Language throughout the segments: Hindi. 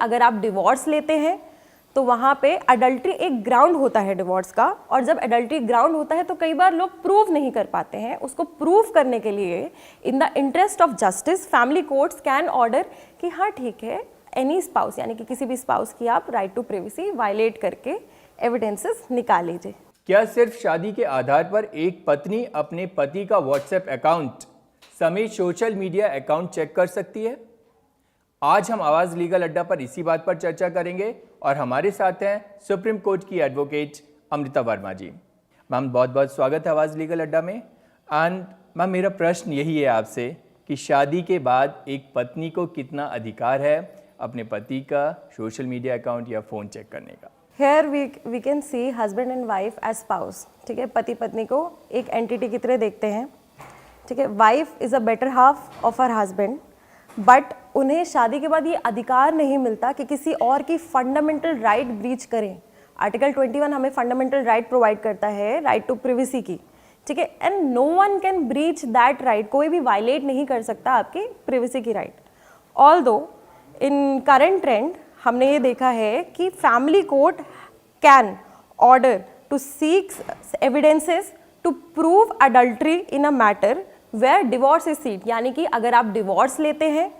अगर आप डिवोर्स लेते हैं तो वहाँ पे अडल्ट्री एक ग्राउंड होता है डिवोर्स का, और जब अडल्ट्री ग्राउंड होता है तो कई बार लोग प्रूव नहीं कर पाते हैं। उसको प्रूव करने के लिए in the interest of justice family courts can order कि हाँ ठीक है, एनी स्पाउस यानी कि किसी भी स्पाउस की आप राइट टू प्रिवेसी वायलेट करके एविडेंसेस निकाल लीजिए। क्या सिर्फ शादी के आधार पर एक पत्नी अपने पति का व्हाट्सएप अकाउंट समेत सोशल मीडिया अकाउंट चेक कर सकती है? आज हम आवाज लीगल अड्डा पर इसी बात पर चर्चा करेंगे और हमारे साथ हैं सुप्रीम कोर्ट की एडवोकेट अमृता वर्मा जी। मैम बहुत बहुत स्वागत है आवाज लीगल अड्डा में। एंड मैम मेरा प्रश्न यही है आपसे कि शादी के बाद एक पत्नी को कितना अधिकार है अपने पति का सोशल मीडिया अकाउंट या फ़ोन चेक करने का? Here we can see husband and wife as spouse, ठीक है, पति पत्नी को एक एंटिटी की तरह देखते हैं, ठीक है। Wife is a better half of her husband, but उन्हें शादी के बाद ये अधिकार नहीं मिलता कि किसी और की फंडामेंटल राइट ब्रीच करें। आर्टिकल 21 हमें फंडामेंटल राइट प्रोवाइड करता है, राइट टू प्रिवेसी की, ठीक है, and no one can breach that right. कोई भी वायलेट नहीं कर सकता आपकी प्रिवेसी की right. Although in current trend हमने ये देखा है कि family court can order to seek evidences to prove adultery in a matter where divorce is sought, यानी कि अगर आप डिवोर्स लेते हैं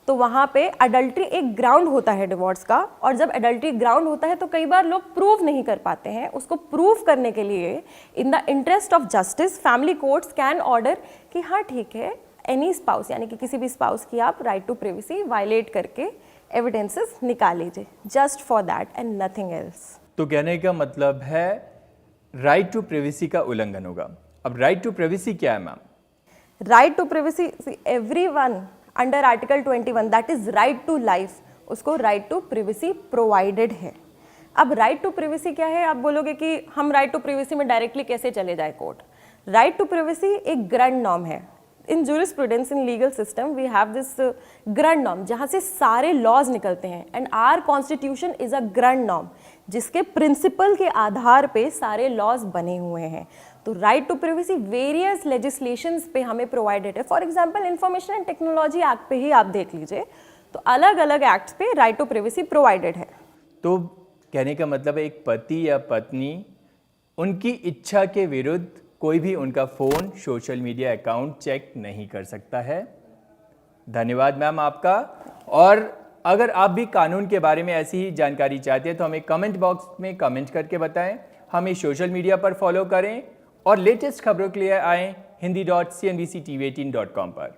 तो वहाँ पे अडल्ट्री एक ग्राउंड होता है डिवोर्स का, और जब अडल्ट्री ग्राउंड होता है तो कई बार लोग प्रूव नहीं कर पाते हैं। उसको प्रूव करने के लिए in the interest of justice family courts can order कि हाँ ठीक है, एनी स्पाउस यानी कि किसी भी स्पाउस की आप राइट टू प्रिवेसी वायलेट करके एविडेंसेस निकाल लीजिए, just for that and nothing else. तो कहने का मतलब है राइट टू प्रिवेसी का उल्लंघन होगा। अब राइट टू प्रिवेसी क्या है ma'am? Right to privacy, everyone under article 21 that is right to life, उसको राइट टू प्रिवेसी प्रोवाइडेड है। अब राइट टू प्रिवेसी क्या है? आप बोलोगे कि हम राइट टू प्रिवेसी में डायरेक्टली कैसे चले जाए कोर्ट। राइट टू प्रिवेसी एक ग्रैंड नॉर्म है। In jurisprudence in legal system we have this grand norm जहाँ से सारे लॉज निकलते हैं, and our constitution is a grand norm जिसके प्रिंसिपल के आधार पे सारे लॉज बने हुए हैं। तो right to privacy various legislations पे हमें प्रोवाइडेड है। For example information and technology act पे ही आप देख लीजिए, तो अलग अलग एक्ट्स पे राइट टू प्रिवेसी प्रोवाइडेड है। तो कहने का मतलब है एक पति या पत्नी उनकी इच्छा के विरुद्ध कोई भी उनका phone social media account check नहीं कर सकता है। धन्यवाद मैम आपका। और अगर आप भी कानून के बारे में ऐसी ही जानकारी चाहते हैं तो हमें कमेंट बॉक्स में कमेंट करके बताएं। हमें सोशल मीडिया पर फॉलो करें और लेटेस्ट खबरों के लिए आएँ hindi.cnbctv18.com पर।